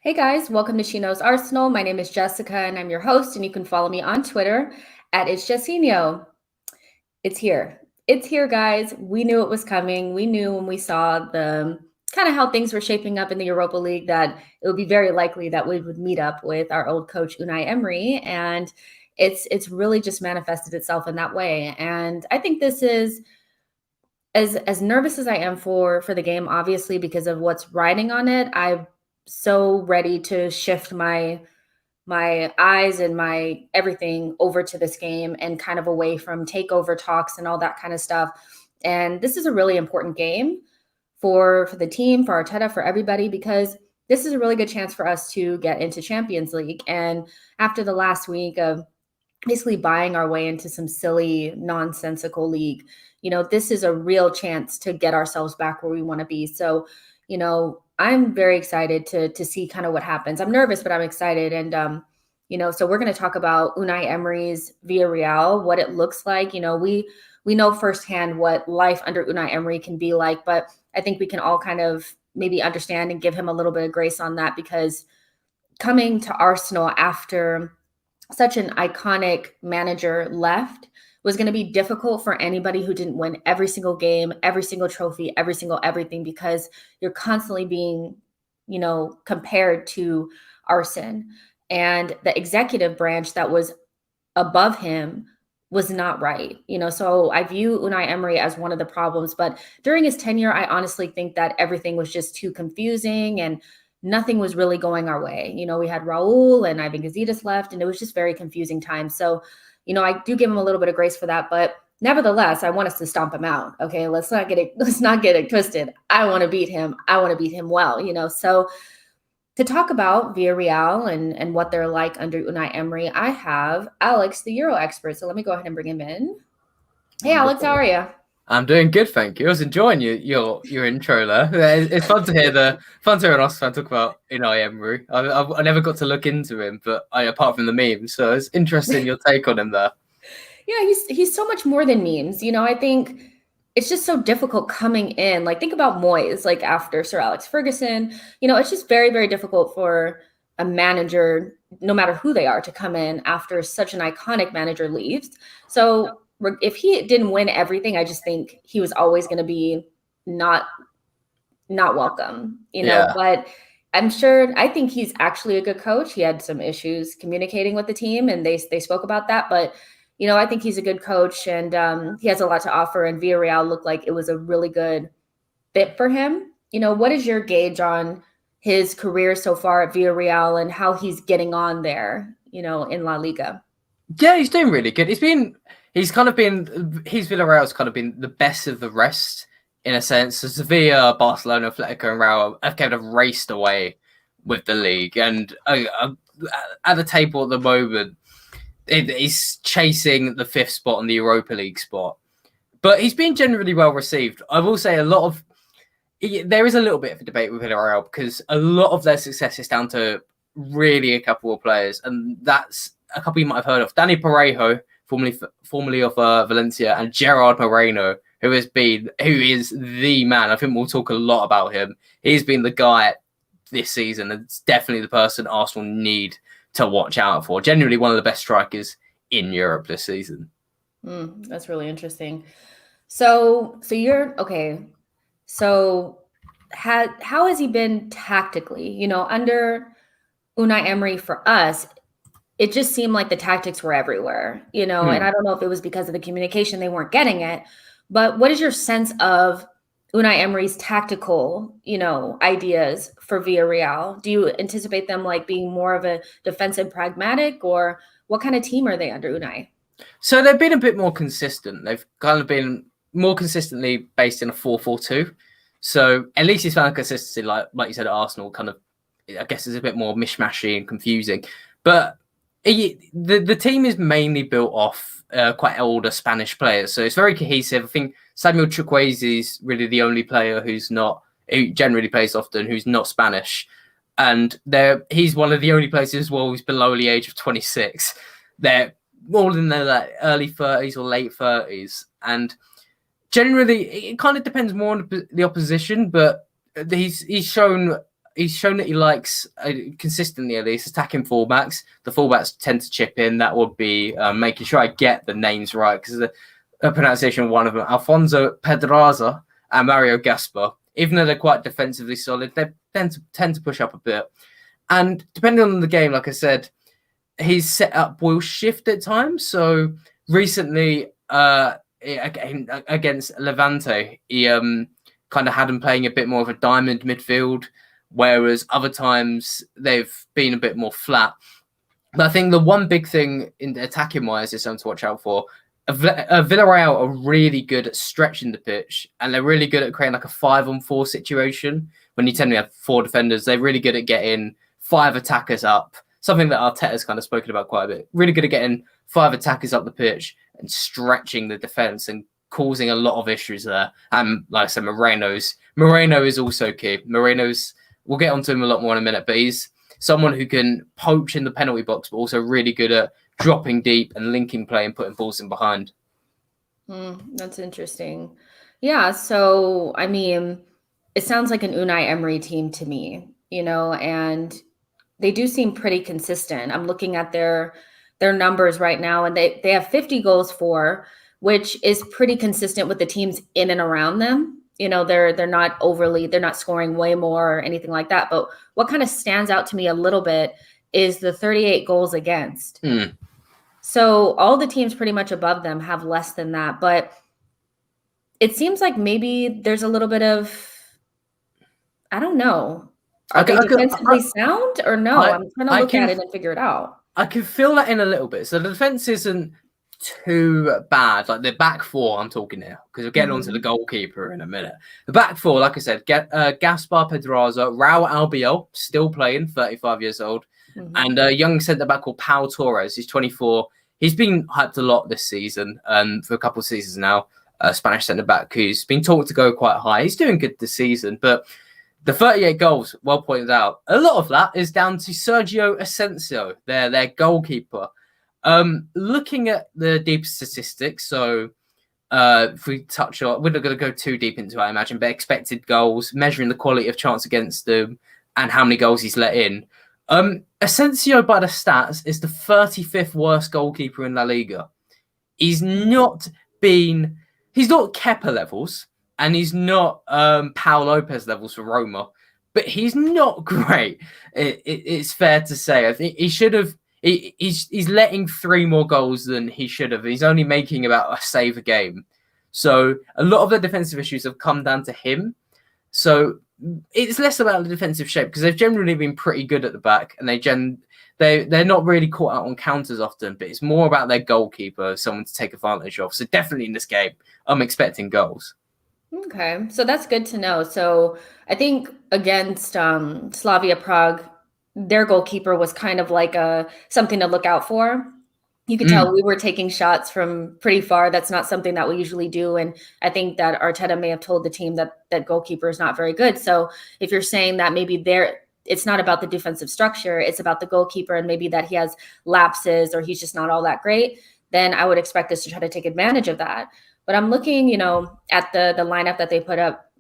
Hey guys, welcome to She Knows Arsenal. My name is Jessica and I'm your host, and you can follow me on Twitter at It's Jessinho. It's here. It's here, guys. We knew it was coming. We knew when we saw the kind of how things were shaping up in the Europa League that it would be very likely that we would meet up with our old coach Unai Emery, and it's really just manifested itself in that way. And I think this is as nervous as I am for the game, obviously because of what's riding on it. I'm so ready to shift my eyes and my everything over to this game and kind of away from takeover talks and all that kind of stuff. And this is a really important game for the team, for Arteta, for everybody, because this is a really good chance for us to get into Champions League. And after the last week of basically buying our way into some silly, nonsensical league, this is a real chance to get ourselves back where we want to be. So, I'm very excited to see kind of what happens. I'm nervous, but I'm excited. And, so we're going to talk about Unai Emery's Villareal, what it looks like. We know firsthand what life under Unai Emery can be like, but I think we can all kind of maybe understand and give him a little bit of grace on that, because coming to Arsenal after such an iconic manager left was going to be difficult for anybody who didn't win every single game, every single trophy, every single everything, because you're constantly being, compared to Arsene. And the executive branch that was above him was not right. So I view Unai Emery as one of the problems. But during his tenure, I honestly think that everything was just too confusing and nothing was really going our way. We had Raul and Ivan Gazidis left, and it was just very confusing time. So, I do give him a little bit of grace for that, but nevertheless, I want us to stomp him out. Okay, let's not get it twisted. I want to beat him. I want to beat him well. So to talk about Villarreal and what they're like under Unai Emery, I have Alex, the Euro expert. So let me go ahead and bring him in. Hey, Alex, how are you? I'm doing good, thank you. I was enjoying your intro there. It's fun to hear an Oscar fan talk about Unai Emery. I never got to look into him, but apart from the memes, so it's interesting your take on him there. Yeah, he's so much more than memes. I think it's just so difficult coming in. Like, think about Moyes, like after Sir Alex Ferguson. It's just very, very difficult for a manager, no matter who they are, to come in after such an iconic manager leaves. So if he didn't win everything, I just think he was always going to be not welcome, Yeah. But I think he's actually a good coach. He had some issues communicating with the team, and they spoke about that. But, I think he's a good coach, and he has a lot to offer. And Villarreal looked like it was a really good fit for him. What is your gauge on his career so far at Villarreal and how he's getting on there, in La Liga? Yeah, he's doing really good. His Villarreal's kind of been the best of the rest in a sense. So Sevilla, Barcelona, Atletico, and Real have kind of raced away with the league, and at the table at the moment, he's chasing the 5th spot on the Europa League spot. But he's been generally well received. I will say there is a little bit of a debate with Villarreal because a lot of their success is down to really a couple of players, and that's a couple you might have heard of: Danny Parejo, formerly of Valencia, and Gerard Moreno, who is the man. I think we'll talk a lot about him. He's been the guy this season, and it's definitely the person Arsenal need to watch out for. Genuinely one of the best strikers in Europe this season. That's really interesting. So you're okay. So how has he been tactically? Under Unai Emery, for us, it just seemed like the tactics were everywhere, and I don't know if it was because of the communication, they weren't getting it. But what is your sense of Unai Emery's tactical, ideas for Villarreal? Do you anticipate them like being more of a defensive pragmatic, or what kind of team are they under Unai? So they've been a bit more consistent. They've kind of been more consistently based in a 4-4-2. So at least he's found consistency, like you said, at Arsenal, kind of, I guess it's a bit more mishmashy and confusing. But the team is mainly built off quite older Spanish players. So it's very cohesive. I think Samuel Chukwueze is really the only player who generally plays often, who's not Spanish. And he's one of the only players as well who's below the age of 26. They're all in their early 30s or late 30s. And generally, it kind of depends more on the opposition, but he's shown he's shown that he likes consistently at least attacking fullbacks. The fullbacks tend to chip in. That would be making sure I get the names right, because the pronunciation of one of them, Alfonso Pedraza and Mario Gaspar. Even though they're quite defensively solid, they tend to push up a bit. And depending on the game, like I said, his setup will shift at times. So recently, against Levante, he kind of had him playing a bit more of a diamond midfield, whereas other times they've been a bit more flat. But I think the one big thing in attacking wise is something to watch out for. Villarreal are really good at stretching the pitch, and they're really good at creating like a 5-on-4 situation. When you tend to have 4 defenders, they're really good at getting 5 attackers up. Something that Arteta's kind of spoken about quite a bit. Really good at getting 5 attackers up the pitch and stretching the defense and causing a lot of issues there. And like I said, Moreno is also key. We'll get onto him a lot more in a minute, but he's someone who can poach in the penalty box, but also really good at dropping deep and linking play and putting balls in behind. That's interesting. Yeah, so I mean, it sounds like an Unai Emery team to me, and they do seem pretty consistent. I'm looking at their numbers right now, and they have 50 goals for, which is pretty consistent with the teams in and around them. They're not scoring way more or anything like that. But what kind of stands out to me a little bit is the 38 goals against. So all the teams pretty much above them have less than that. But it seems like maybe there's a little bit of, I don't know. Are they defensively sound or no? I'm trying to look at it and figure it out. I can feel that in a little bit. So the defense isn't too bad. Like the back 4, I'm talking here, because we'll get onto the goalkeeper in a minute. The back 4, like I said, Gaspar Pedraza, Raul Albiol, still playing, 35 years old, and a young centre-back called Pau Torres, he's 24. He's been hyped a lot this season, for a couple of seasons now, a Spanish centre-back who's been talked to go quite high. He's doing good this season, but the 38 goals, well pointed out, a lot of that is down to Sergio Asensio, their goalkeeper. Looking at the deep statistics, so if we touch on, we're not going to go too deep into it, I imagine, but expected goals, measuring the quality of chance against them, and how many goals he's let in. Asensio, by the stats, is the 35th worst goalkeeper in La Liga. He's not Kepa levels, and he's not Pau Lopez levels for Roma, but he's not great. It's fair to say. I think he should have. He's letting 3 more goals than he should have. He's only making about a save a game. So a lot of the defensive issues have come down to him. So it's less about the defensive shape, because they've generally been pretty good at the back, and they're not really caught out on counters often, but it's more about their goalkeeper, someone to take advantage of. So definitely in this game, I'm expecting goals. Okay, so that's good to know. So I think against Slavia Prague, their goalkeeper was kind of like something to look out for. You could tell we were taking shots from pretty far. That's not something that we usually do. And I think that Arteta may have told the team that goalkeeper is not very good. So if you're saying that maybe it's not about the defensive structure, it's about the goalkeeper, and maybe that he has lapses or he's just not all that great, then I would expect us to try to take advantage of that. But I'm looking, at the lineup that they put up,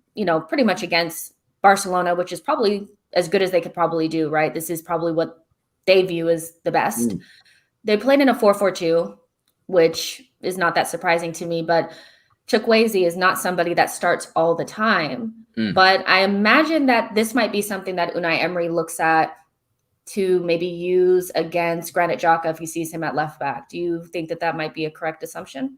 pretty much against Barcelona, which is probably as good as they could probably do, right? This is probably what they view as the best. They played in a 4-4-2, which is not that surprising to me, but Chukwueze is not somebody that starts all the time. But I imagine that this might be something that Unai Emery looks at to maybe use against Granit Xhaka if he sees him at left back. Do you think that might be a correct assumption?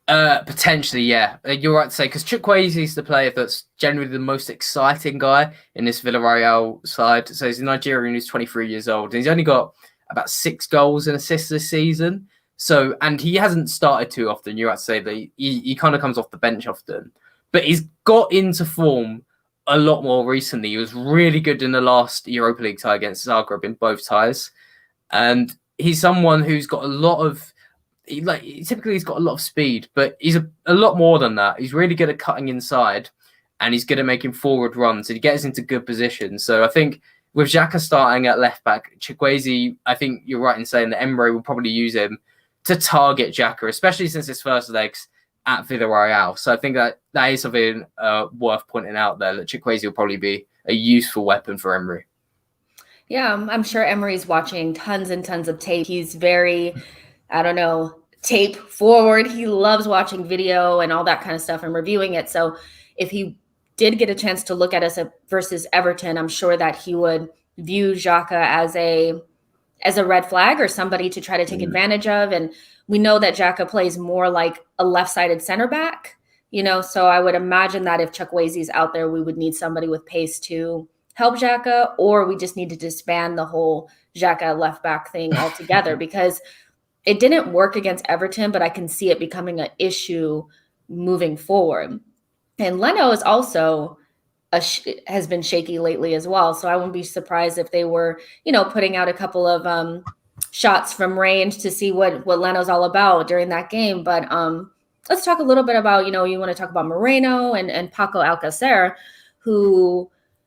Potentially, yeah. You're right to say, because Chukwueze is the player that's generally the most exciting guy in this Villarreal side. So he's a Nigerian who's 23 years old, and he's only got about 6 goals and assists this season. So, and he hasn't started too often. You're right to say that he kind of comes off the bench often, but he's got into form a lot more recently. He was really good in the last Europa League tie against Zagreb in both ties, and he's someone who's got a lot of. Typically he's got a lot of speed, but he's a lot more than that. He's really good at cutting inside, and he's good at making forward runs, and he gets into good positions. So I think with Xhaka starting at left back, Chukwueze, I think you're right in saying that Emery will probably use him to target Xhaka, especially since his first legs at Villarreal. So I think that is something worth pointing out there, that Chukwueze will probably be a useful weapon for Emery. Yeah, I'm sure Emery's watching tons and tons of tape. He's very, I don't know, tape forward. He loves watching video and all that kind of stuff and reviewing it. So if he did get a chance to look at us versus Everton, I'm sure that he would view Xhaka as a red flag or somebody to try to take advantage of. And we know that Xhaka plays more like a left-sided center back, so I would imagine that if Chukwueze's out there, we would need somebody with pace to help Xhaka, or we just need to disband the whole Xhaka left back thing altogether because it didn't work against Everton, but I can see it becoming an issue moving forward. And Leno is also has been shaky lately as well. So I wouldn't be surprised if they were, putting out a couple of shots from range to see what Leno's all about during that game. But let's talk a little bit about, you want to talk about Moreno and Paco Alcacer,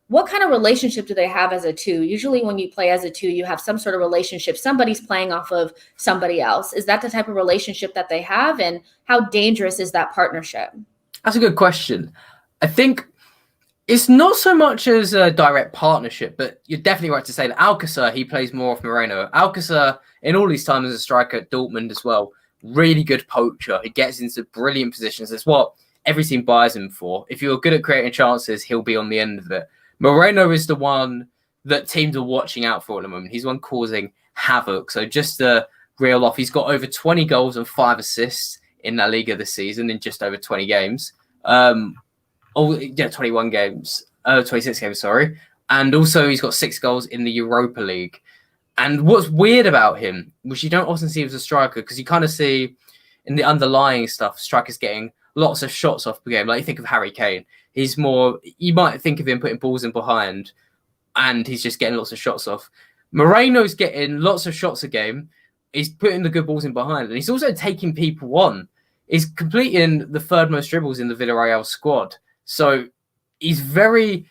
what kind of relationship do they have as a two? Usually when you play as a two, you have some sort of relationship. Somebody's playing off of somebody else. Is that the type of relationship that they have? And how dangerous is that partnership? That's a good question. I think it's not so much as a direct partnership, but you're definitely right to say that Alcacer, he plays more off Moreno. Alcacer, in all his time as a striker at Dortmund as well, really good poacher. He gets into brilliant positions. That's what every team buys him for. If you're good at creating chances, he'll be on the end of it. Moreno is the one that teams are watching out for at the moment. He's one causing havoc. So just to reel off, he's got over 20 goals and 5 assists in La Liga this season in just over 20 games. 21 games, 26 games, sorry. And also he's got 6 goals in the Europa League. And what's weird about him, which you don't often see as a striker, because you kind of see in the underlying stuff, strikers getting lots of shots off per game. Like you think of Harry Kane. He's more, you might think of him putting balls in behind and he's just getting lots of shots off. Moreno's getting lots of shots a game. He's putting the good balls in behind and he's also taking people on. He's completing the third most dribbles in the Villareal squad. So he's very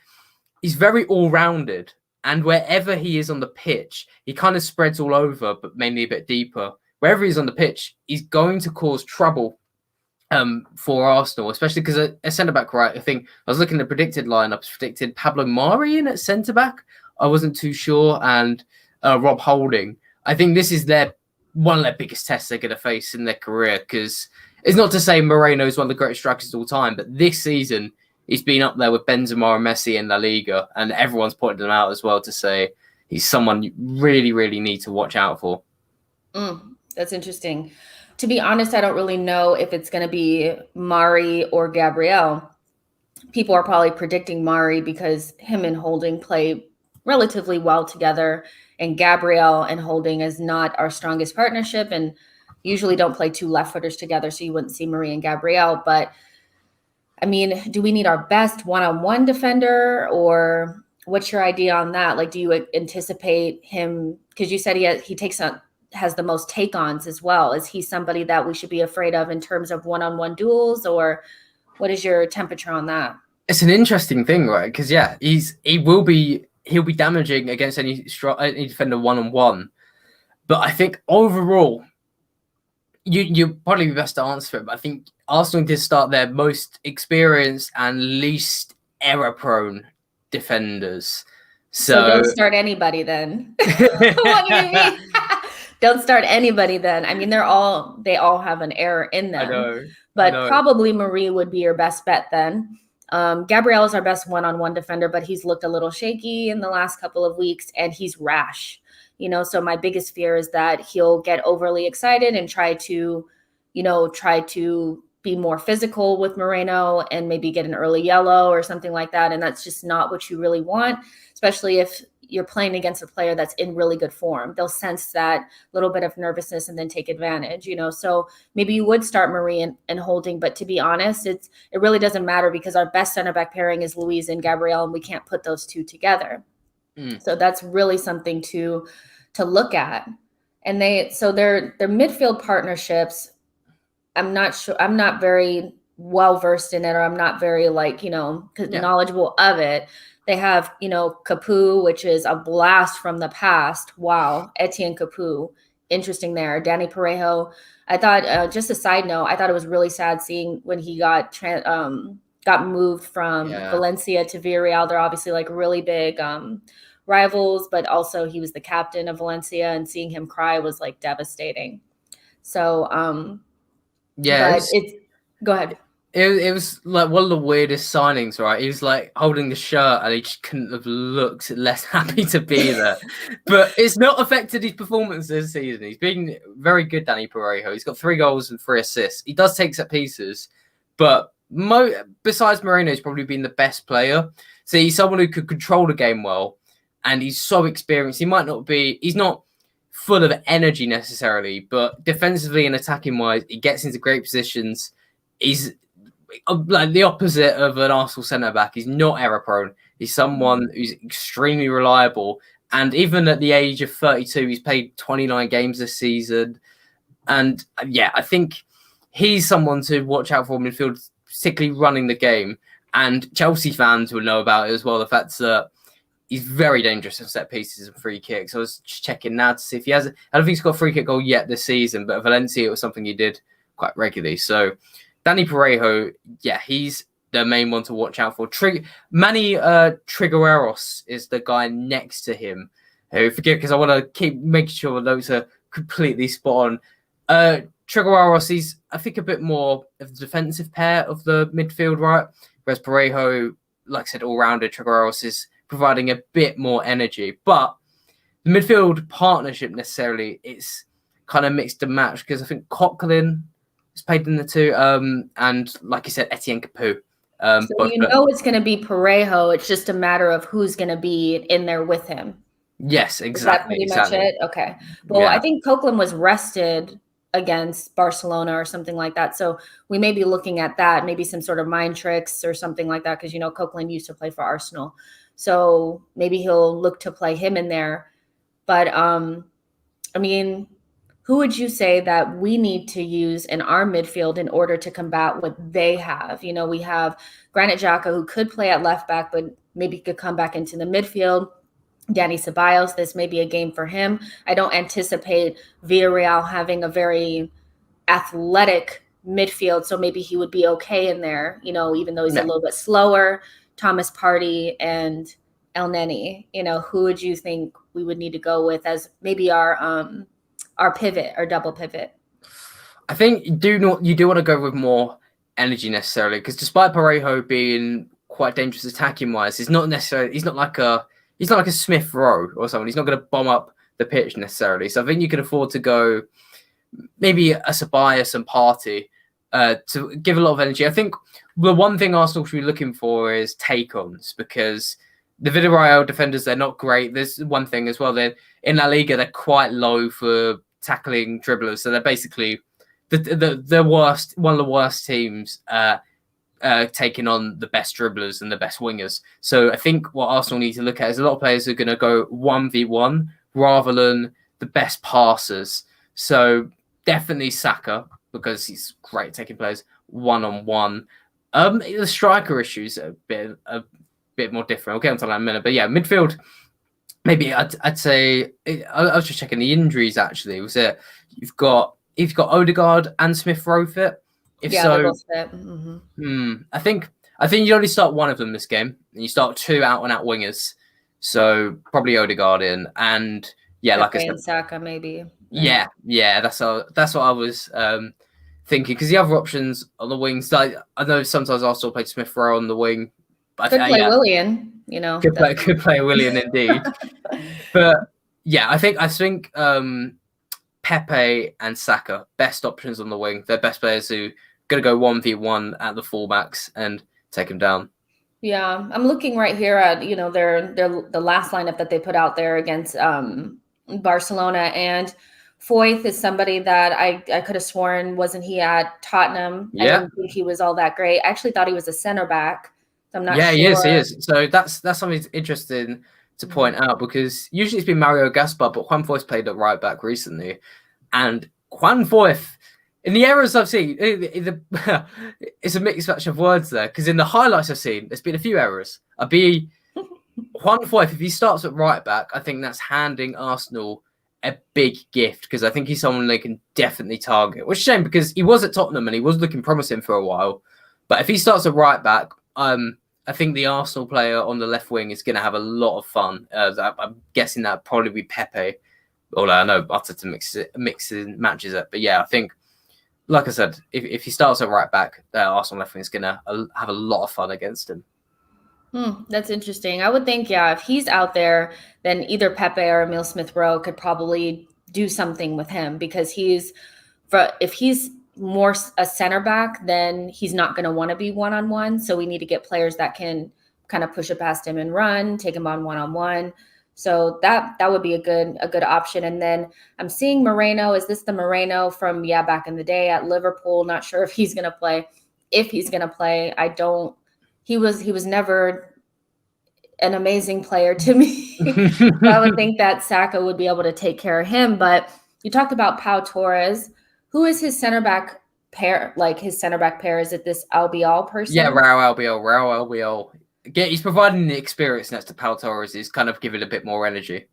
all-rounded. And wherever he is on the pitch, he kind of spreads all over, but mainly a bit deeper. Wherever he's on the pitch, he's going to cause trouble for Arsenal, especially because a centre-back, right? I think I was looking at the predicted lineups, predicted Pablo Mari in at centre-back. I wasn't too sure. And Rob Holding. I think this is one of their biggest tests they're going to face in their career, because it's not to say Moreno is one of the greatest strikers of all time, but this season he's been up there with Benzema and Messi in La Liga, and everyone's pointed him out as well to say he's someone you really, really need to watch out for. That's interesting. To be honest, I don't really know if it's going to be Mari or Gabriel. People are probably predicting Mari because him and Holding play relatively well together, and Gabriel and Holding is not our strongest partnership and usually don't play two left footers together, so you wouldn't see Mari and Gabriel. But I mean, do we need our best one-on-one defender, or what's your idea on that? Like, do you anticipate him, because you said he has the most take-ons as well. Is he somebody that we should be afraid of in terms of one-on-one duels, or what is your temperature on that? It's an interesting thing, right? Because he'll be damaging against any defender one-on-one. But I think overall, you'll probably be best to answer it. But I think Arsenal did start their most experienced and least error-prone defenders. So don't start anybody then. What do you mean? Don't start anybody then. I mean, they all have an error in them. I know. Probably Marie would be your best bet then. Gabriel is our best one-on-one defender, but he's looked a little shaky in the last couple of weeks, and he's rash. So my biggest fear is that he'll get overly excited and try to be more physical with Moreno and maybe get an early yellow or something like that. And that's just not what you really want, especially if you're playing against a player that's in really good form. They'll sense that little bit of nervousness and then take advantage, So maybe you would start Marie and Holding, but to be honest, it really doesn't matter because our best center back pairing is Luis and Gabriel, and we can't put those two together. So that's really something to look at. And their midfield partnerships, I'm not sure. I'm not very well versed in it, or I'm not very knowledgeable of it. They have, Capu, which is a blast from the past. Wow. Etienne Capu. Interesting there. Danny Parejo. I thought, just a side note, I thought it was really sad seeing when he got got moved from Valencia to Villareal. They're obviously like really big rivals, but also he was the captain of Valencia, and seeing him cry was like devastating. So, but it's go ahead. It was like one of the weirdest signings, right? He was like holding the shirt and he just couldn't have looked less happy to be there. But it's not affected his performance this season. He's been very good, Dani Parejo. He's got 3 goals and 3 assists. He does take set pieces, but besides Moreno, he's probably been the best player. So he's someone who could control the game well, and he's so experienced. He's not full of energy necessarily, but defensively and attacking wise, he gets into great positions. He's like the opposite of an Arsenal centre-back. He's not error-prone. He's someone who's extremely reliable. And even at the age of 32, he's played 29 games this season. And yeah, I think he's someone to watch out for midfield, particularly running the game. And Chelsea fans will know about it as well. The fact that he's very dangerous on set pieces and free kicks. I was just checking now to see if he has. I don't think he's got a free kick goal yet this season, but at Valencia, it was something he did quite regularly. So Dani Parejo, yeah, he's the main one to watch out for. Manny Trigueros is the guy next to him. Who, forgive, because I want to keep making sure those are completely spot on. Trigueros, he's, I think, a bit more of the defensive pair of the midfield, right? Whereas Parejo, like I said, all-rounder, Trigueros is providing a bit more energy. But the midfield partnership necessarily, it's kind of mixed and matched because I think Coquelin is played in the two, and like you said, Etienne Capoue. So it's going to be Parejo. It's just a matter of who's going to be in there with him. Yes, exactly. Is that pretty much it? Okay. Well, yeah. I think Coquelin was rested against Barcelona or something like that. So we may be looking at that, maybe some sort of mind tricks or something like that, because, Coquelin used to play for Arsenal. So maybe he'll look to play him in there. But, who would you say that we need to use in our midfield in order to combat what they have? We have Granit Xhaka, who could play at left back, but maybe could come back into the midfield. Dani Ceballos, this may be a game for him. I don't anticipate Villarreal having a very athletic midfield, so maybe he would be okay in there, even though he's a little bit slower. Thomas Partey and El Neni, who would you think we would need to go with as maybe our pivot, our double pivot? I think you do want to go with more energy necessarily, because despite Parejo being quite dangerous attacking wise, he's not like a Smith Rowe or someone. He's not going to bomb up the pitch necessarily. So I think you can afford to go maybe a Ceballos and Partey to give a lot of energy. I think the one thing Arsenal should be looking for is take-ons, because the Villarreal defenders, they're not great. There's one thing as well. They're in La Liga, they're quite low for tackling dribblers. So they're basically the worst, one of the worst teams taking on the best dribblers and the best wingers. So I think what Arsenal need to look at is a lot of players who are going to go 1v1 rather than the best passers. So definitely Saka, because he's great at taking players one-on-one. The striker issues are a bit more different. We'll get onto that in a minute. But yeah, midfield, maybe I'd say, I was just checking the injuries actually. Was it you've got Odegaard and Smith Rowe fit? If so, they're both fit. Mm-hmm. I think you only start one of them this game, and you start 2 out-and-out wingers. So probably Odegaard in, and like I said, Saka maybe. Yeah, that's what I was thinking, because the other options on the wings, I know sometimes Arsenal play Smith Rowe on the wing. But could play Willian, Could play Willian indeed. But yeah, I think Pepe and Saka, best options on the wing. They're best players who going to go 1v1 at the fullbacks and take them down. Yeah, I'm looking right here at the last lineup that they put out there against Barcelona, and Foyth is somebody that I could have sworn wasn't he at Tottenham. Yeah. I didn't think he was all that great. I actually thought he was a center back. So I'm not sure. He is. So that's something interesting to point out, because usually it's been Mario Gaspar, but Juan Foyth played at right back recently, and Juan Foyth, in the errors I've seen, it's a mixed match of words there, because in the highlights I've seen, there's been a few errors. Juan Foyth, if he starts at right back, I think that's handing Arsenal a big gift, because I think he's someone they can definitely target. Which is a shame, because he was at Tottenham and he was looking promising for a while. But if he starts at right back, I think the Arsenal player on the left wing is going to have a lot of fun. I'm guessing that'd probably be Pepe. Although I know Arteta mixing matches up, but yeah, I think, like I said, if he starts at right back, Arsenal left wing is going to have a lot of fun against him. That's interesting. I would think, yeah, if he's out there, then either Pepe or Emile Smith-Rowe could probably do something with him, because if he's more a center back, then he's not going to want to be one-on-one. So we need to get players that can kind of push it past him and run, take him on one-on-one. So that would be a good option. And then I'm seeing Moreno. Is this the Moreno from back in the day at Liverpool? Not sure if he's going to play. If he's going to play, he was never an amazing player to me. So I would think that Saka would be able to take care of him. But you talked about Pau Torres. Who is his center back pair? Like his center back pair, is it this Albiol person? Yeah, Raul Albiol. He's providing the experience next to Pau Torres. He's kind of giving a bit more energy.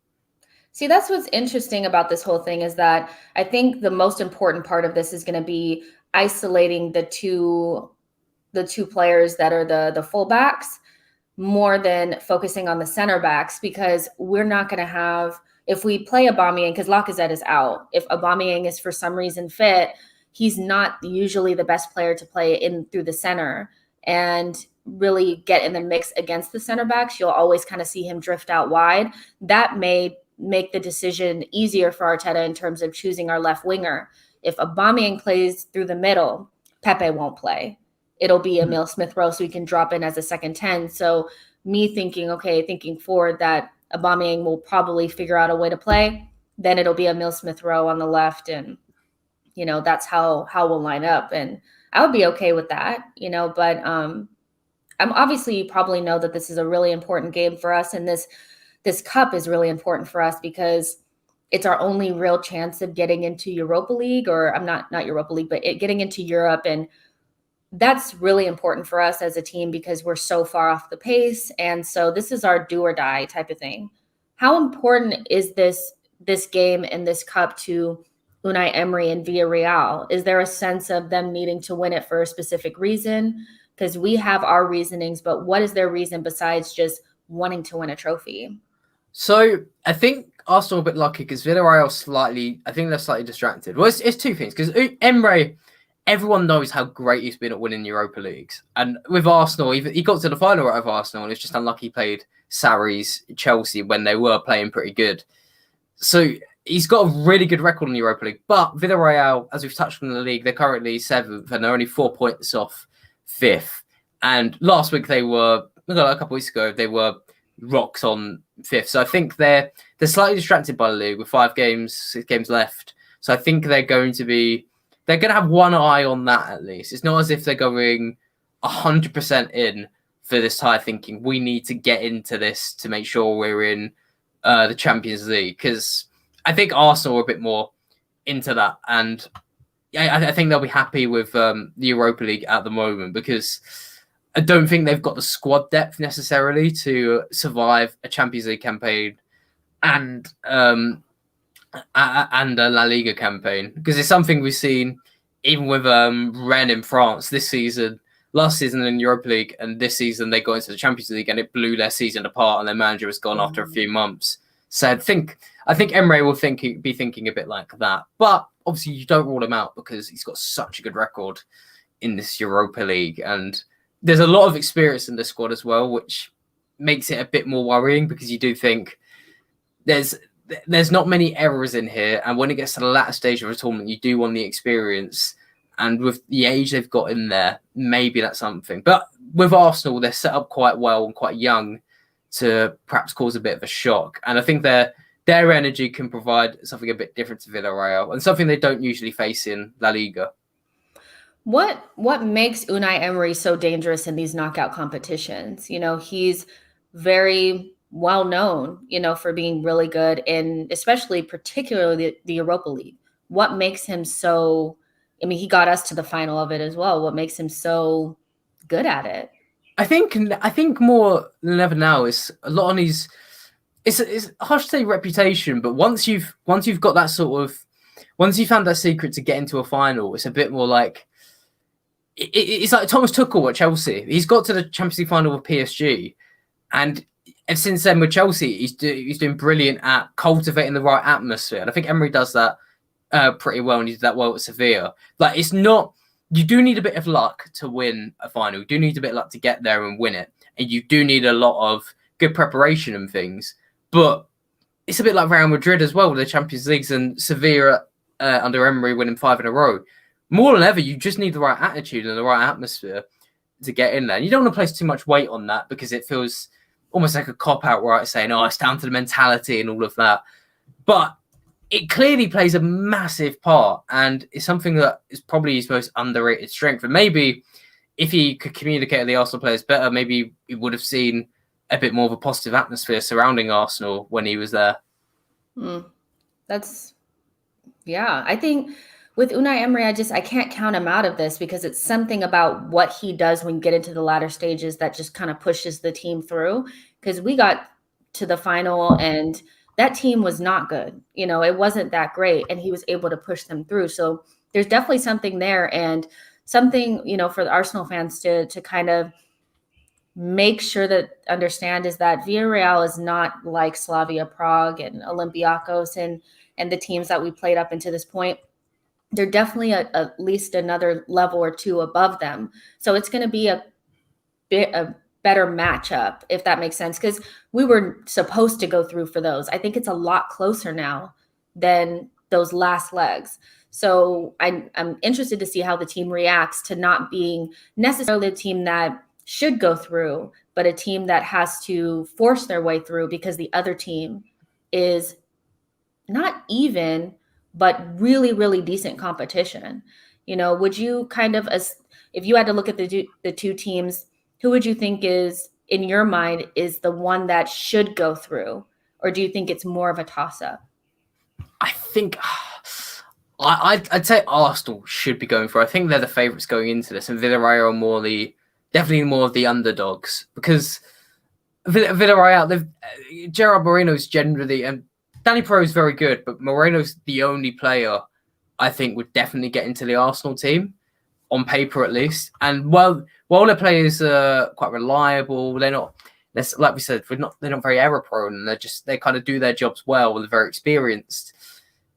See, that's what's interesting about this whole thing, is that I think the most important part of this is going to be isolating the two players that are the fullbacks, more than focusing on the center backs, because we're not going to have, if we play Aubameyang, because Lacazette is out, if Aubameyang is for some reason fit, he's not usually the best player to play in through the center and really get in the mix against the center backs. You'll always kind of see him drift out wide. That may make the decision easier for Arteta in terms of choosing our left winger. If Aubameyang plays through the middle, Pepe won't play. It'll be Emile Smith-Rowe, so he can drop in as a second 10. So me thinking forward that Aubameyang will probably figure out a way to play, then it'll be Emile Smith-Rowe on the left, and that's how we'll line up. And I would be okay with that, but I'm obviously, you probably know that this is a really important game for us, and this cup is really important for us because it's our only real chance of getting into Europa League, or I'm not Europa League, but getting into Europe. And that's really important for us as a team because we're so far off the pace. And so this is our do or die type of thing. How important is this game and this cup to Unai Emery and Villareal? Is there a sense of them needing to win it for a specific reason? Because we have our reasonings, but what is their reason besides just wanting to win a trophy? So I think Arsenal are a bit lucky because Villarreal I think they're slightly distracted. Well, it's two things, because Emery, everyone knows how great he's been at winning Europa Leagues. And with Arsenal, he got to the final of Arsenal, and it's just unlucky he played Sarri's Chelsea when they were playing pretty good. So he's got a really good record in the Europa League. But Villarreal, as we've touched on in the league, they're currently 7th, and they're only 4 points off 5th. And last week a couple of weeks ago, they were rocks on 5th. So I think they're slightly distracted by the league with 6 games left. So I think they're going to have one eye on that at least. It's not as if they're going 100% in for this tie, thinking we need to get into this to make sure we're in the Champions League. Because I think Arsenal are a bit more into that. And I think they'll be happy with the Europa League at the moment, because I don't think they've got the squad depth necessarily to survive a Champions League campaign and a La Liga campaign, because it's something we've seen even with Rennes in France this season, last season in Europa League, and this season they got into the Champions League and it blew their season apart, and their manager was gone after a few months. So I think Emery will be thinking a bit like that, but obviously you don't rule him out because he's got such a good record in this Europa League, and there's a lot of experience in the squad as well, which makes it a bit more worrying, because you do think there's not many errors in here, and when it gets to the latter stage of a tournament, you do want the experience, and with the age they've got in there, maybe that's something. But with Arsenal, they're set up quite well and quite young to perhaps cause a bit of a shock, and I think their energy can provide something a bit different to Villarreal, and something they don't usually face in La Liga. What makes Unai Emery so dangerous in these knockout competitions? He's very well known, for being really good in, particularly the Europa League. What makes him so, he got us to the final of it as well. What makes him so good at it? I think more than ever now is a lot on his, it's hard to say reputation, but once you've got that once you found that secret to get into a final, it's a bit more like, it's like Thomas Tuchel at Chelsea. He's got to the Champions League final with PSG, and since then with Chelsea, he's doing brilliant at cultivating the right atmosphere. And I think Emery does that pretty well, and he did that well at Sevilla. Like, it's not, you do need a bit of luck to win a final. You do need a bit of luck to get there and win it, and you do need a lot of good preparation and things. But it's a bit like Real Madrid as well with the Champions Leagues and Sevilla under Emery winning 5 in a row. More than ever, you just need the right attitude and the right atmosphere to get in there. And you don't want to place too much weight on that because it feels almost like a cop-out, right? Saying, oh, it's down to the mentality and all of that. But it clearly plays a massive part, and it's something that is probably his most underrated strength. And maybe if he could communicate with the Arsenal players better, maybe he would have seen a bit more of a positive atmosphere surrounding Arsenal when he was there. I think with Unai Emery, I can't count him out of this because it's something about what he does when you get into the latter stages that just kind of pushes the team through. Because we got to the final and that team was not good. It wasn't that great, and he was able to push them through. So there's definitely something there, and something, for the Arsenal fans to kind of make sure that understand is that Villarreal is not like Slavia Prague and Olympiacos and the teams that we played up into this point. They're definitely at least another level or two above them. So it's going to be a better matchup, if that makes sense, because we were supposed to go through for those. I think it's a lot closer now than those last legs. So I'm interested to see how the team reacts to not being necessarily a team that should go through, but a team that has to force their way through because the other team is not even, but really, really decent competition. Would you kind of, if you had to look at the two teams, who would you think is, in your mind, is the one that should go through? Or do you think it's more of a toss-up? I think I'd say Arsenal should be going for. I think they're the favourites going into this, and Villarreal are definitely more of the underdogs, because Villarreal, Gerard Moreno's generally, and Danny Pro is very good, but Moreno's the only player I think would definitely get into the Arsenal team, on paper at least. And while their players are quite reliable, they're not, like we said, they're not very error prone. They kind of do their jobs well. They're very experienced.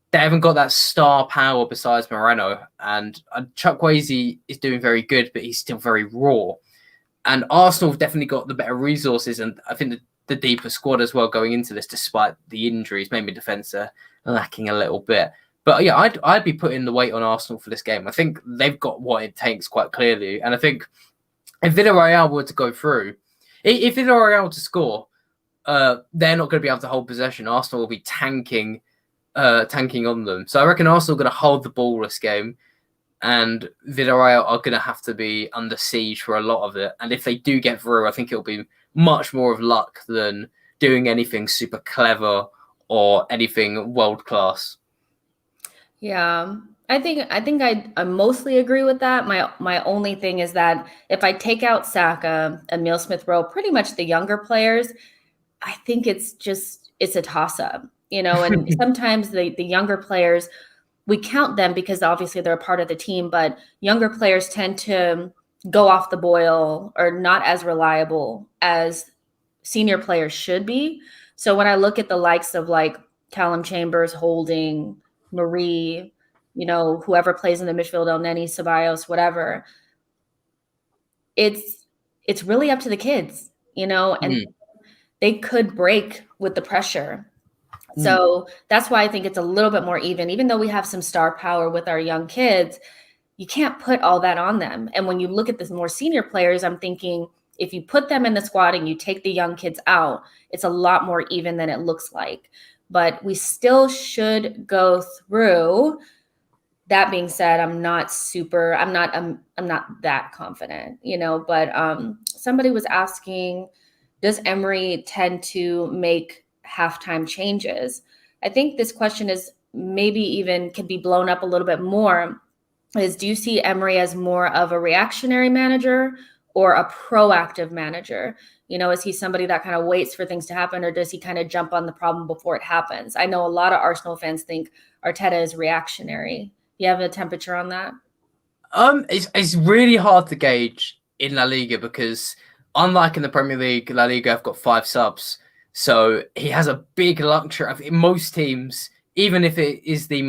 They haven't got that star power besides Moreno. And Chukwueze is doing very good, but he's still very raw. And Arsenal have definitely got the better resources, and I think the deeper squad as well going into this, despite the injuries. Maybe defence are lacking a little bit. But yeah, I'd be putting the weight on Arsenal for this game. I think they've got what it takes quite clearly. And I think if Villarreal were to go through, if Villarreal were to score, they're not going to be able to hold possession. Arsenal will be tanking on them. So I reckon Arsenal are going to hold the ball this game, and Villarreal are going to have to be under siege for a lot of it. And if they do get through, I think it'll be much more of luck than doing anything super clever or anything world class. Yeah, I think I mostly agree with that. My only thing is that if I take out Saka, Emile Smith-Rowe, pretty much the younger players, I think it's a toss-up, and sometimes the younger players, we count them because obviously they're a part of the team, but younger players tend to go off the boil or not as reliable as senior players should be. So when I look at the likes of like Callum Chambers, Holding, Marie, whoever plays in the midfield, El Neni, Ceballos, whatever, it's really up to the kids, and they could break with the pressure. So that's why I think it's a little bit more even though we have some star power with our young kids, you can't put all that on them. And when you look at the more senior players, I'm thinking if you put them in the squad and you take the young kids out, it's a lot more even than it looks like. But we still should go through. That being said, I'm not that confident, but somebody was asking, does Emery tend to make halftime changes? I think this question is maybe even could be blown up a little bit more. Do you see Emery as more of a reactionary manager or a proactive manager? Is he somebody that kind of waits for things to happen, or does he kind of jump on the problem before it happens? I know a lot of Arsenal fans think Arteta is reactionary. You have a temperature on that? It's really hard to gauge in La Liga because unlike in the Premier League, La Liga have got 5 subs, so he has a big luxury. I think most teams, even if it is the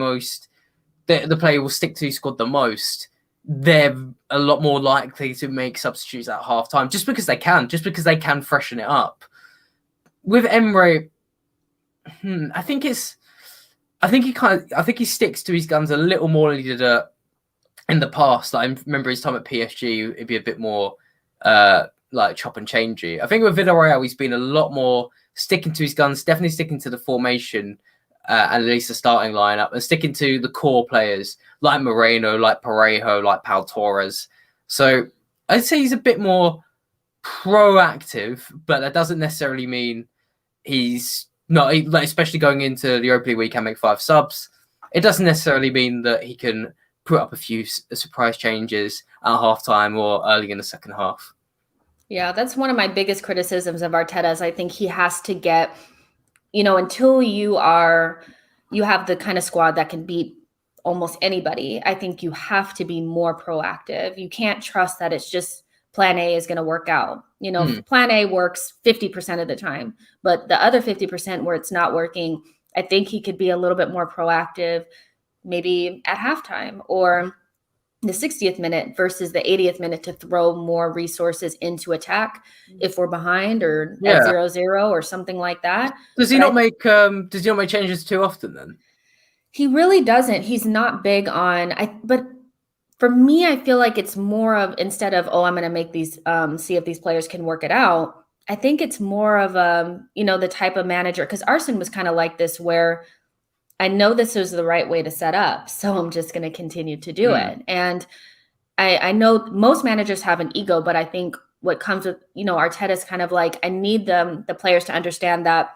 player will stick to who scored the most, they're a lot more likely to make substitutes at half time just because they can freshen it up. With Emery, I think he sticks to his guns a little more than he did in the past. Like, I remember his time at PSG, it'd be a bit more like chop and changey. I think with Villarreal, he's been a lot more sticking to his guns, definitely sticking to the formation, and at least the starting lineup, and sticking to the core players like Moreno, like Parejo, like Pau Torres. So I'd say he's a bit more proactive, but that doesn't necessarily mean he's not, like, especially going into the Europa League where he can make 5 subs. It doesn't necessarily mean that he can put up a few surprise changes at halftime or early in the second half. Yeah, that's one of my biggest criticisms of Arteta. Is I think he has to get, until you have the kind of squad that can beat almost anybody, I think you have to be more proactive. You can't trust that it's just plan A is going to work out. Plan A works 50% of the time, but the other 50% where it's not working, I think he could be a little bit more proactive, maybe at halftime or the 60th minute versus the 80th minute, to throw more resources into attack if we're behind or at 0-0 or something like that. Does he not make changes too often then? He really doesn't. He's not big on but for me, I feel like it's more of, instead of, I'm going to make these see if these players can work it out, I think it's more of the type of manager, because Arsene was kind of like this, where I know this is the right way to set up, so I'm just going to continue to do it. And I know most managers have an ego, but I think what comes with, Arteta's kind of like, I need the players to understand that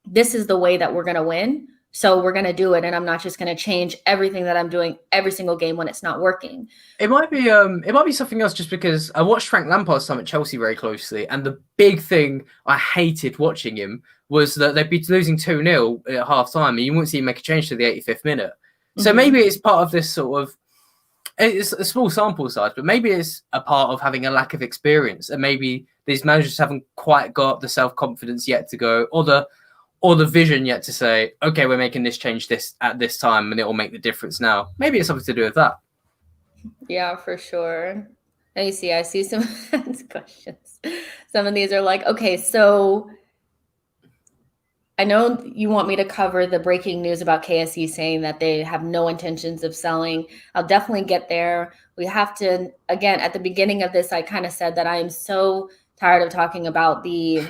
this is the way that we're going to win. So we're going to do it. And I'm not just going to change everything that I'm doing every single game when it's not working. It might be something else, just because I watched Frank Lampard's time at Chelsea very closely. And the big thing I hated watching him was that they'd be losing 2-0 at half time and you wouldn't see him make a change to the 85th minute. So maybe it's part of this sort of, it's a small sample size, but maybe it's a part of having a lack of experience. And maybe these managers haven't quite got the self-confidence yet to go, or the vision yet to say, okay, we're making this change at this time and it will make the difference now. Maybe it's something to do with that. Yeah, for sure. And I see some questions. Some of these are like, okay, so I know you want me to cover the breaking news about KSE saying that they have no intentions of selling. I'll definitely get there. We have to, again, at the beginning of this, I kind of said that I am so tired of talking about the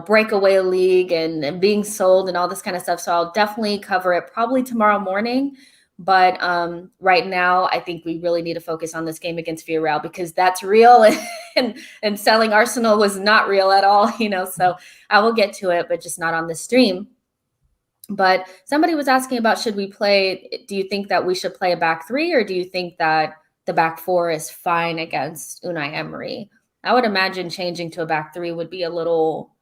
breakaway league and being sold and all this kind of stuff. So I'll definitely cover it probably tomorrow morning. But right now, I think we really need to focus on this game against Villarreal, because that's real, and selling Arsenal was not real at all, so I will get to it, but just not on the stream. But somebody was asking about, do you think that we should play a back 3, or do you think that the back 4 is fine against Unai Emery? I would imagine changing to a back 3 would be a little,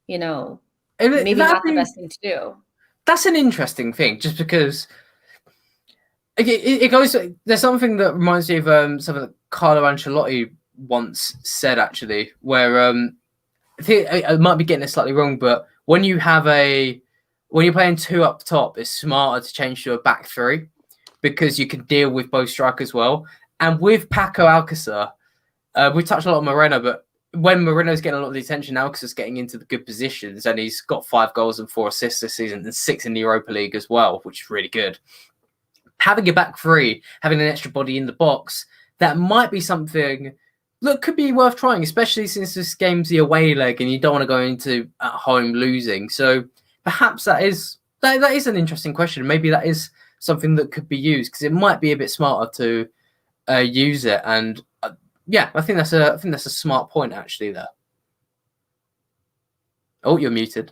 maybe not the best thing to do. That's an interesting thing, just because it goes. There's something that reminds me of something that Carlo Ancelotti once said, actually, where I think I might be getting it slightly wrong, but when you're playing 2 up top, it's smarter to change to a back 3 because you can deal with both strikers well. And with Paco Alcácer, we touched a lot on Moreno, but when Moreno's getting a lot of the attention now because it's getting into the good positions, and he's got 5 goals and 4 assists this season and 6 in the Europa League as well, which is really good. Having a back 3, having an extra body in the box, that might be something that could be worth trying, especially since this game's the away leg and you don't want to go into at home losing. So perhaps that is an interesting question. Maybe that is something that could be used, because it might be a bit smarter to use it. And I think that's a smart point, actually, there. Oh, you're muted.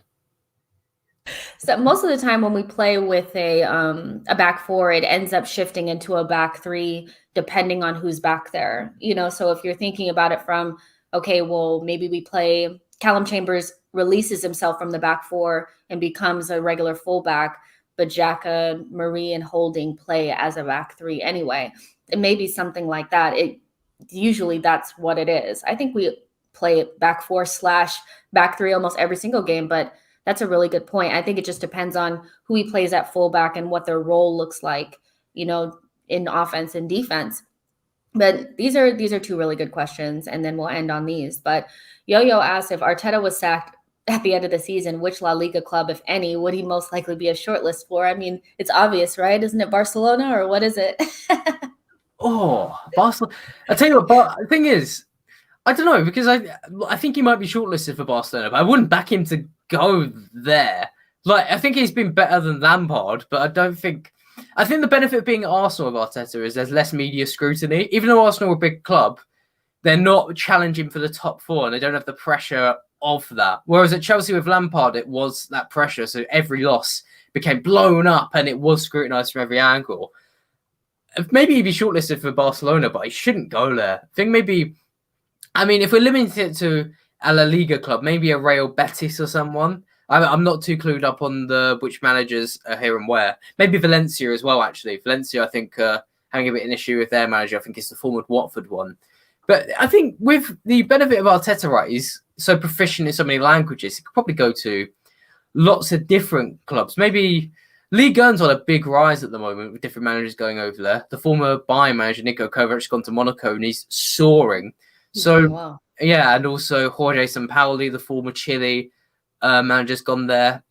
So most of the time when we play with a back 4, it ends up shifting into a back 3, depending on who's back there. So if you're thinking about it from, okay, well, maybe we play Callum Chambers releases himself from the back 4 and becomes a regular fullback. but Xhaka, Marie, and Holding play as a back three anyway. It may be something like that. Usually that's what it is. I think we play back four / back three almost every single game, but that's a really good point. I think it just depends on who he plays at fullback and what their role looks like, in offense and defense. But these are two really good questions, and then we'll end on these. But Yo-Yo asked, if Arteta was sacked at the end of the season, which La Liga club, if any, would he most likely be a shortlist for? I mean, it's obvious, right? Isn't it Barcelona, or what is it? Oh, Barcelona. I tell you what, but the thing is, I don't know, because I think he might be shortlisted for Barcelona, but I wouldn't back him to go there. Like, I think he's been better than Lampard, but I think the benefit of being at Arsenal with Arteta is there's less media scrutiny. Even though Arsenal are a big club, they're not challenging for the top four, and they don't have the pressure of that. Whereas at Chelsea with Lampard, it was that pressure, so every loss became blown up, and it was scrutinised from every angle. Maybe he'd be shortlisted for Barcelona, but he shouldn't go there. I think maybe, I mean, if we're limiting it to a La Liga club, maybe a Real Betis or someone. I'm not too clued up on which managers are here and where. Maybe Valencia as well, actually. Valencia, I think, having a bit of an issue with their manager. I think it's the former Watford one. But I think with the benefit of Arteta, right, he's so proficient in so many languages, he could probably go to lots of different clubs. Maybe Ligue 1's on a big rise at the moment with different managers going over there. The former Bayern manager, Niko Kovac, has gone to Monaco and he's soaring. So, wow. Yeah, and also Jorge Sampaoli, the former Chile manager's gone there.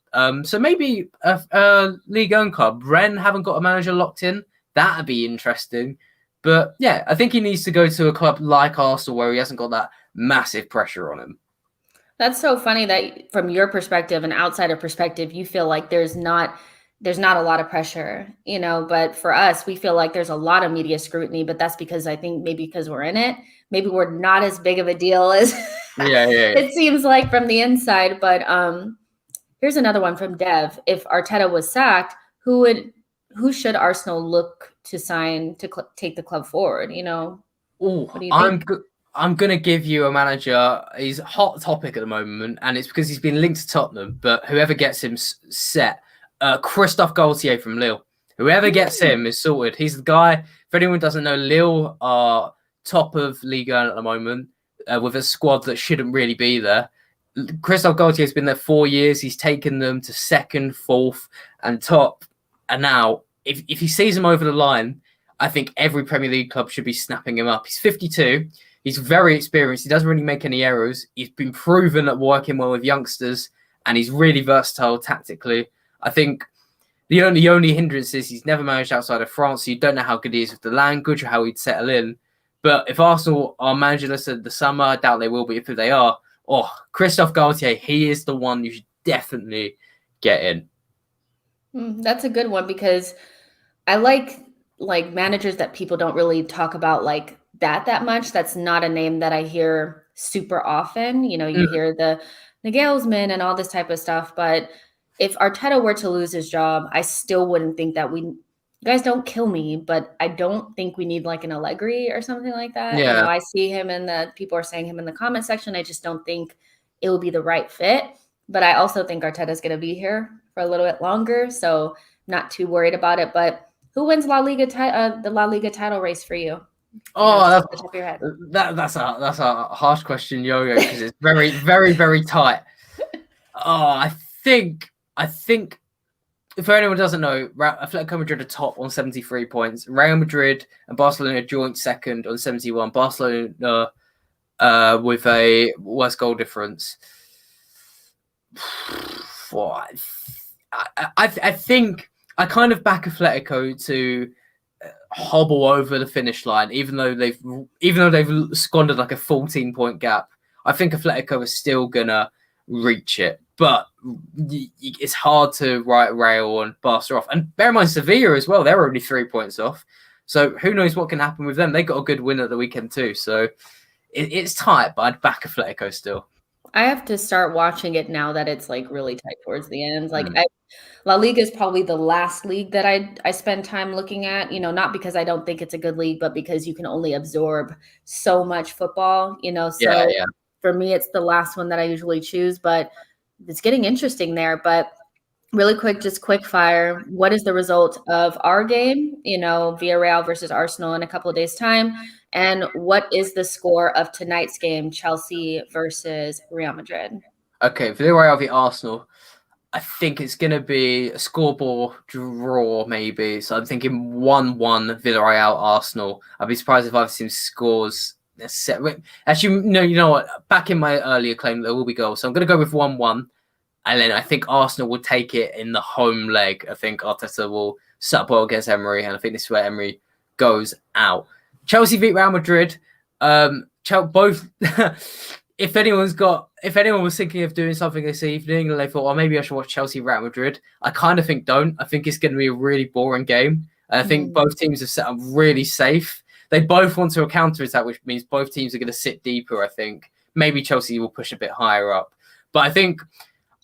So maybe a Ligue 1 club. Rennes haven't got a manager locked in. That'd be interesting. But yeah, I think he needs to go to a club like Arsenal where he hasn't got that massive pressure on him. That's so funny that from your perspective, an outsider perspective, you feel like there's not a lot of pressure, but for us, we feel like there's a lot of media scrutiny, but that's because I think maybe because we're in it, maybe we're not as big of a deal as it seems like from the inside. But here's another one from Dev. If Arteta was sacked, who should Arsenal look to sign to take the club forward? What do you think? I'm going to give you a manager. He's a hot topic at the moment, and it's because he's been linked to Tottenham, but whoever gets him set, Christophe Galtier from Lille. Whoever gets him is sorted. He's the guy. If anyone doesn't know, Lille are top of Ligue 1 at the moment with a squad that shouldn't really be there. Christophe Galtier has been there 4 years. He's taken them to second, fourth, and top. And now, if he sees him over the line, I think every Premier League club should be snapping him up. He's 52. He's very experienced. He doesn't really make any errors. He's been proven at working well with youngsters, and he's really versatile tactically. I think the only hindrance is he's never managed outside of France, so you don't know how good he is with the language or how he'd settle in. But if Arsenal are managerless at the summer, I doubt they will be. If they are, Christophe Galtier, he is the one you should definitely get in. That's a good one because I like managers that people don't really talk about like that much. That's not a name that I hear super often. You hear the Nagelsmann and all this type of stuff, but if Arteta were to lose his job, I still wouldn't think that you guys don't kill me, but I don't think we need like an Allegri or something like that. Yeah. I see him people are saying him in the comment section. I just don't think it will be the right fit. But I also think Arteta's going to be here for a little bit longer, so I'm not too worried about it. But who wins the La Liga title race for you? That's the top of your head. That's a harsh question, Yo-Yo, because it's very, very, very tight. I think if anyone doesn't know, Atletico Madrid are top on 73 points. Real Madrid and Barcelona joint second on 71. Barcelona with a worse goal difference. I think I kind of back Atletico to hobble over the finish line, even though they've squandered like a 14-point gap. I think Atletico is still gonna reach it, but it's hard to write Real and Barca off. And bear in mind Sevilla as well; they're only 3 points off. So who knows what can happen with them? They got a good win at the weekend too. So it's tight, but I'd back Atletico still. I have to start watching it now that it's like really tight towards the end. La Liga is probably the last league that I spend time looking at, not because I don't think it's a good league, but because you can only absorb so much football, so for me, it's the last one that I usually choose, but it's getting interesting there. But Really quick, just quick fire. What is the result of our game, Villarreal versus Arsenal in a couple of days' time? And what is the score of tonight's game, Chelsea versus Real Madrid? Okay, Villarreal v Arsenal. I think it's going to be a scoreboard draw, maybe. So I'm thinking 1-1 Villarreal Arsenal. I'd be surprised if I've seen scores. Actually, no, you know what? Back in my earlier claim, there will be goals. So I'm going to go with 1-1. And then I think Arsenal will take it in the home leg. I think Arteta will set up well against Emery. And I think this is where Emery goes out. Chelsea beat Real Madrid. Both. If anyone was thinking of doing something this evening and they thought, oh, maybe I should watch Chelsea Real Madrid, I kind of think don't. I think it's going to be a really boring game. And I think both teams have set up really safe. They both want to counter attack, which means both teams are going to sit deeper. I think maybe Chelsea will push a bit higher up, but I think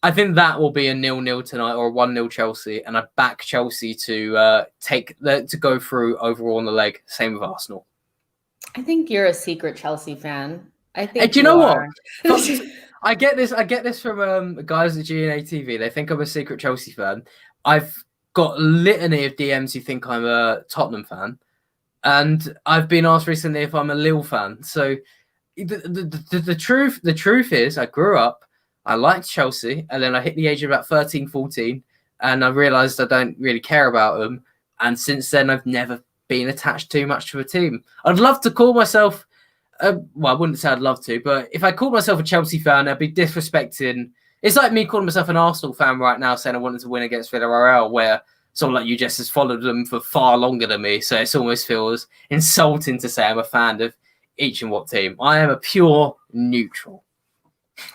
that will be a 0-0 tonight or a 1-0 Chelsea, and I back Chelsea to go through overall on the leg. Same with Arsenal. I think you're a secret Chelsea fan. I think. Hey, do you know what? I get this from guys at GNA TV. They think I'm a secret Chelsea fan. I've got a litany of DMs who think I'm a Tottenham fan, and I've been asked recently if I'm a Lille fan. So the truth is, I grew up, I liked Chelsea, and then I hit the age of about 13, 14, and I realised I don't really care about them. And since then, I've never been attached too much to a team. I'd love to call myself. Well, I wouldn't say I'd love to, but if I called myself a Chelsea fan, I'd be disrespecting. It's like me calling myself an Arsenal fan right now, saying I wanted to win against Villarreal, where someone like you just has followed them for far longer than me. So it almost feels insulting to say I'm a fan of each and what team. I am a pure neutral.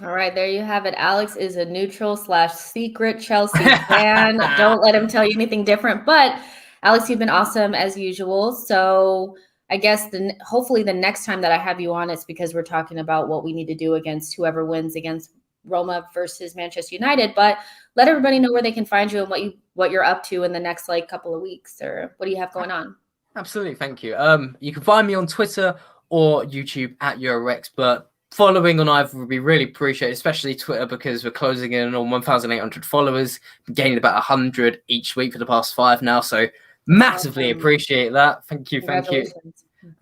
All right, there you have it. Alex is a neutral / secret Chelsea fan. Don't let him tell you anything different. But Alex, you've been awesome as usual. So I guess hopefully the next time that I have you on, it's because we're talking about what we need to do against whoever wins against Roma versus Manchester United. But let everybody know where they can find you and what you're up to in the next couple of weeks, or what do you have going on? Absolutely, thank you. You can find me on Twitter or YouTube at Eurorex, but following on either would be really appreciated, especially Twitter, because we're closing in on 1,800 followers, gaining about 100 each week for the past 5 now. So massively appreciate that. Thank you.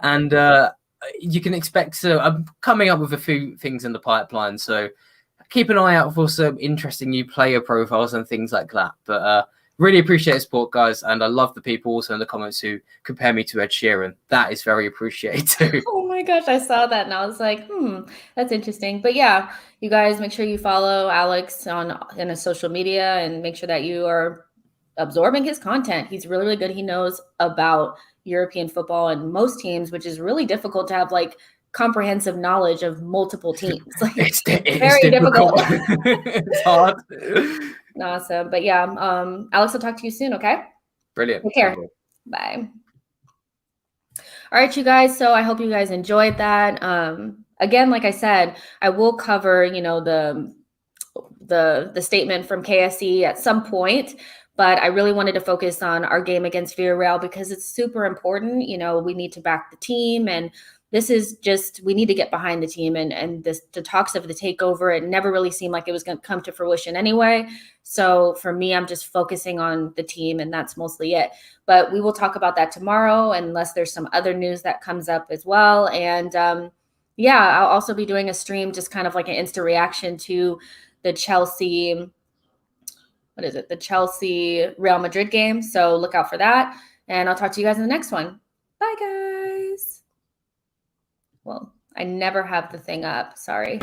And you can expect I'm coming up with a few things in the pipeline, so keep an eye out for some interesting new player profiles and things like that. But really appreciate the support, guys, and I love the people also in the comments who compare me to Ed Sheeran. That is very appreciated too. Oh my gosh, I saw that and I was like, that's interesting. But yeah, you guys make sure you follow Alex in a social media and make sure that you are absorbing his content. He's really, really good. He knows about European football and most teams, which is really difficult to have comprehensive knowledge of multiple teams. It's very difficult. It's hard. Awesome. But yeah, Alex, I'll talk to you soon. Okay. Brilliant. Take care. Bye. All right, you guys. So I hope you guys enjoyed that. Again, like I said, I will cover, the statement from KSE at some point. But I really wanted to focus on our game against Villarreal because it's super important. We need to back the team, and this is we need to get behind the team. And the talks of the takeover, it never really seemed like it was going to come to fruition anyway. So for me, I'm just focusing on the team, and that's mostly it. But we will talk about that tomorrow, unless there's some other news that comes up as well. And I'll also be doing a stream, just kind of like an instant reaction to the Chelsea. What is it? The Chelsea Real Madrid game. So look out for that. And I'll talk to you guys in the next one. Bye, guys. Well, I never have the thing up. Sorry.